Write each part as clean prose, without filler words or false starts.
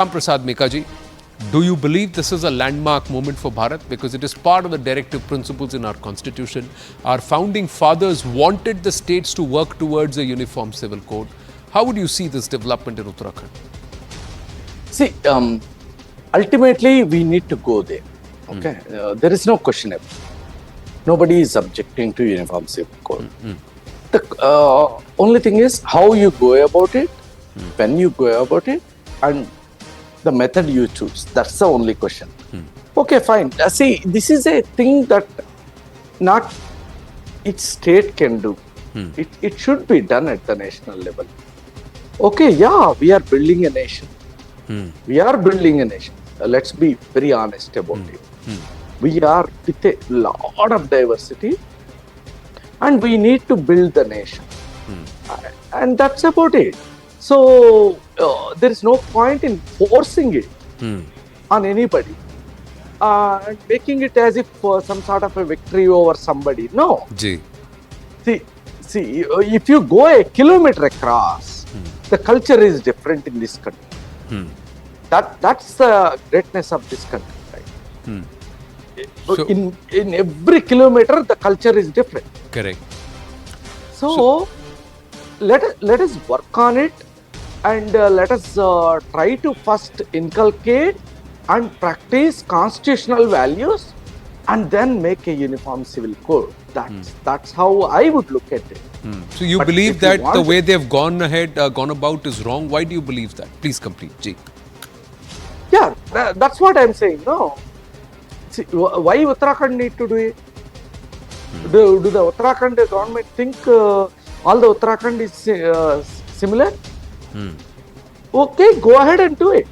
Syam Prasad Mekaji, do you believe this is a landmark moment for Bharat? Because it is part of the directive principles in our constitution. Our founding fathers wanted the states to work towards a uniform civil code. How would you see this development in Uttarakhand? See, ultimately we need to go there. Okay, there is no question about it. Nobody is objecting to uniform civil code. The only thing is how you go about it, when you go about it, and the method you choose. That's the only question. Okay, fine. See, this is a thing that not each state can do. It should be done at the national level. Okay, yeah, we are building a nation. We are building a nation. Let's be very honest about it. We are with a lot of diversity and we need to build the nation. And that's about it. So, there is no point in forcing it on anybody and making it as if some sort of a victory over somebody. No. Ji. See, if you go a kilometer across, the culture is different in this country. That's the greatness of this country, right? So, in every kilometer, the culture is different. correct. So let us work on it and let us try to first inculcate and practice constitutional values and then make a uniform civil code. That's how I would look at it. So you But believe if you that want the to- way they've gone ahead, gone about is wrong? Why do you believe that? Please complete, Ji. Yeah, that's what I'm saying. No. See, why Uttarakhand need to do it? Do the Uttarakhand government think all the Uttarakhand is similar? Okay, go ahead and do it.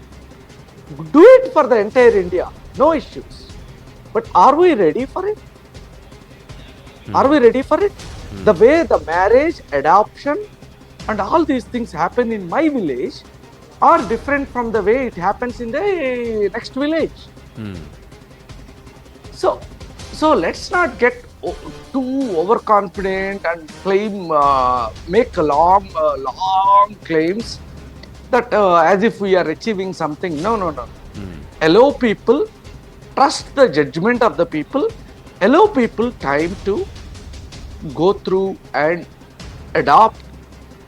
Do it for the entire India. No issues. But are we ready for it? Are we ready for it? The way the marriage, adoption and all these things happen in my village are different from the way it happens in the next village. So let's not get too overconfident and claim, make long claims that as if we are achieving something. No. Allow people, trust the judgment of the people, allow people time to go through and adopt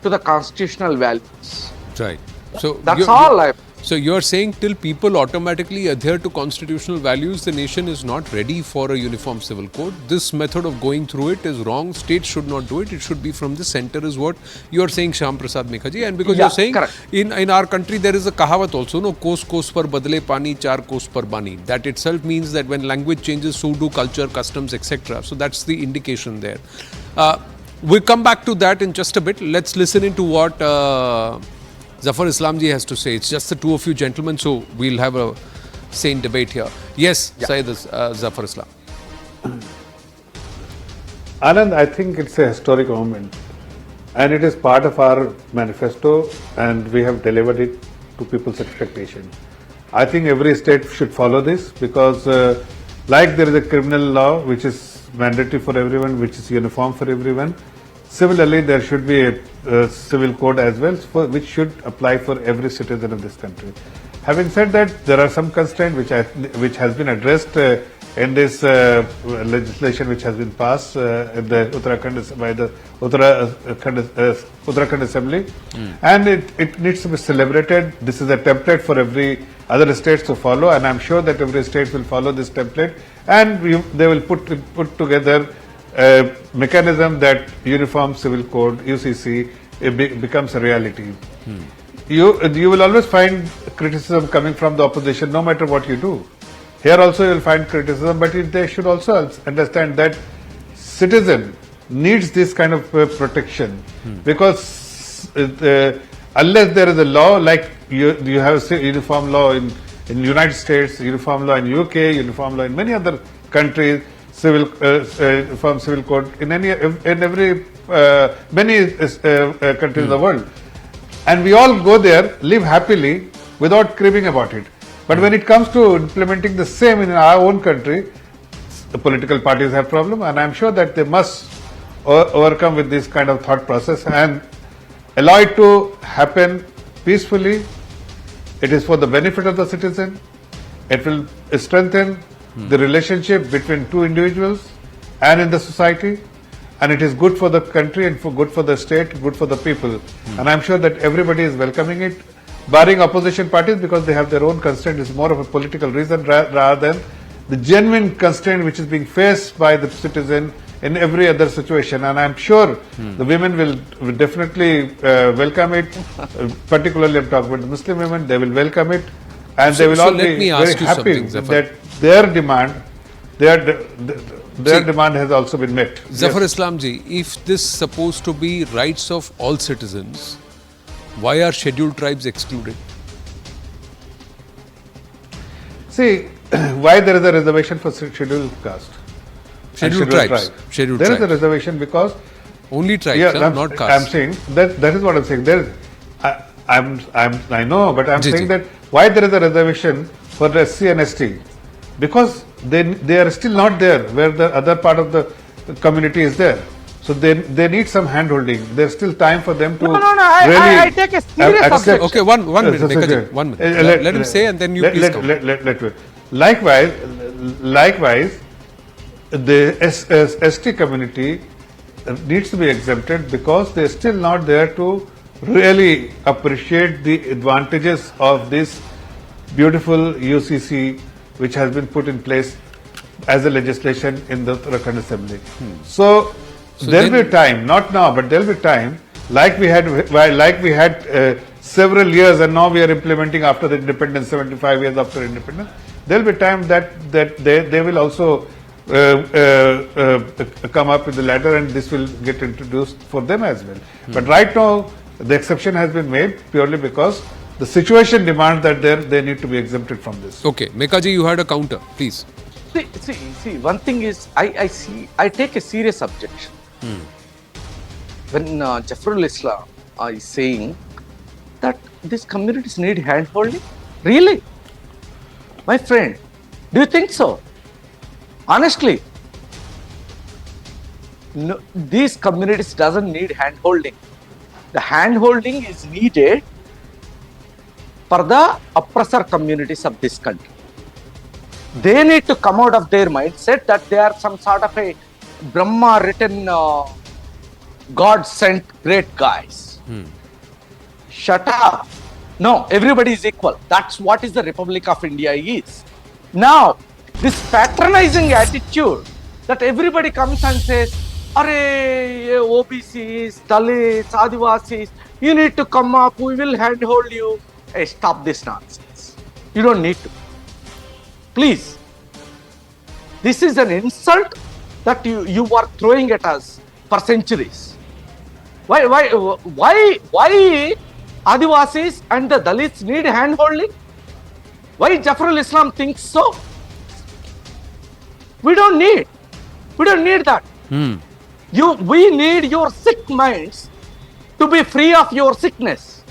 to the constitutional values. Right. So That's all So you're saying till people automatically adhere to constitutional values, the nation is not ready for a uniform civil code. This method of going through it is wrong. States should not do it. It should be from the center is what you're saying, Syam Prasad Mekaji. And because Yeah, you're saying correct. in our country there is a kahawat also, no, kos par badle pani, char kos par bani. That itself means that when language changes, so do culture, customs, etc. So that's the indication there. We'll come back to that in just a bit. Let's listen into what Zafar Islam ji has to say. It's just the two of you gentlemen, so we'll have a sane debate here. Yes, Syed Zafar Islam. Anand, I think it's a historic moment and it is part of our manifesto and we have delivered it to people's expectation. I think every state should follow this because like there is a criminal law which is mandatory for everyone, which is uniform for everyone. Similarly, there should be a civil code as well, which should apply for every citizen of this country. Having said that, there are some constraints which has been addressed in this legislation which has been passed in the by the Uttarakhand Assembly, and it needs to be celebrated. This is a template for every other states to follow, and I'm sure that every state will follow this template, and they will put together a mechanism that Uniform Civil Code, UCC, becomes a reality. You will always find criticism coming from the opposition no matter what you do. Here also you will find criticism, but they should also understand that citizen needs this kind of protection because unless there is a law like you have say uniform law in United States, uniform law in UK, uniform law in many other countries, uniform civil code in many countries in the world, and we all go there, live happily without cribbing about it. But when it comes to implementing the same in our own country, the political parties have problem, and I'm sure that they must overcome with this kind of thought process and allow it to happen peacefully It is for the benefit of the citizen. It will strengthen the relationship between two individuals and in the society. And it is good for the country and good for the state, good for the people. And I'm sure that everybody is welcoming it, barring opposition parties because they have their own constraint. It's more of a political reason rather than the genuine constraint which is being faced by the citizen in every other situation. And I'm sure the women will definitely welcome it. Particularly I'm talking about the Muslim women, they will welcome it. And they will all be very happy that their demand, their demand has also been met. Zafar Islam ji, if this is supposed to be rights of all citizens, why are scheduled tribes excluded? See, why there is a reservation for scheduled caste? Scheduled tribes. Scheduled There is a tribes. reservation because Only tribes, not caste. I'm saying that is what I'm saying. I know, but I'm Ji, saying ji. that why there is a reservation for the SC and ST? Because they are still not there where the other part of the community is there. So they need some hand holding. There's still time for them to No, really I take a serious accept. objection. Okay, one minute, Meka ji, 1 minute. Let him say and then you please come. Likewise, the ST community needs to be exempted because they're still not there to really appreciate the advantages of this beautiful UCC which has been put in place as a legislation in the Uttarakhand Assembly. So there will be time, not now, but there will be time, like we had several years, and now we are implementing after the independence, 75 years after independence. There will be time that they will also come up with the ladder, and this will get introduced for them as well. But right now, the exception has been made purely because the situation demands that they need to be exempted from this. Okay, Meka ji, you had a counter, please. See, one thing is, I take a serious objection. When Zafar Islam is saying that these communities need hand-holding, really? My friend, do you think so? Honestly, no, these communities doesn't need hand-holding. The hand-holding is needed for the oppressor communities of this country. They need to come out of their mindset that they are some sort of a Brahma written, God sent great guys. Shut up. No, everybody is equal. That's what is the Republic of India is. Now, this patronizing attitude that everybody comes and says, Arey, OBCs, Dalits, Adivasis, you need to come up, we will handhold you. Hey, stop this nonsense. You don't need to. Please. This is an insult that you are throwing at us for centuries. Why Adivasis and the Dalits need hand-holding? Why Zafar Islam thinks so? We don't need that. We need your sick minds to be free of your sickness.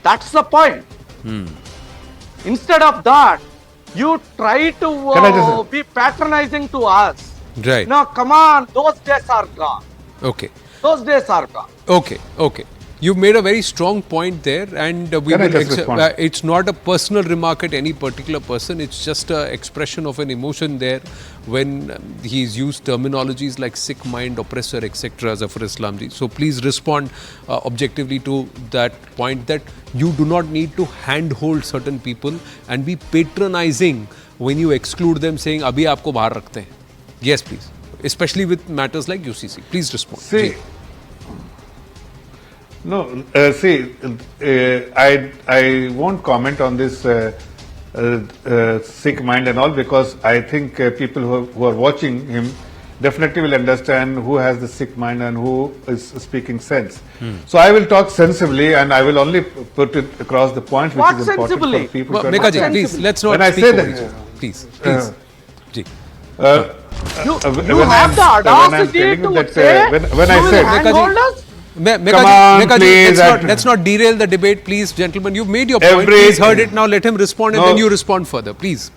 That's the point. Instead of that, you try to be patronizing to us. Right. No, come on, those days are gone. Okay. Those days are gone. Okay. You've made a very strong point there, and it's not a personal remark at any particular person. It's just an expression of an emotion there when he's used terminologies like sick mind, oppressor, etc. Zafar Islam ji. So please respond objectively to that point that you do not need to handhold certain people and be patronizing when you exclude them, saying "Abhi aapko bahar rakhte hain." Yes, please. Especially with matters like UCC. Please respond. See. No, I won't comment on this sick mind and all because I think people who are watching him definitely will understand who has the sick mind and who is speaking sense. So I will talk sensibly and I will only put it across the point which is important for people to Meka ji, understand. please, let's not When I speak say over that, each other. Please. Ji. You have the audacity to say when I you said will handhold us? Meka ji, please, let's not derail the debate, please, gentlemen. You've made your point. He's heard it now. Let him respond, and then you respond further, please.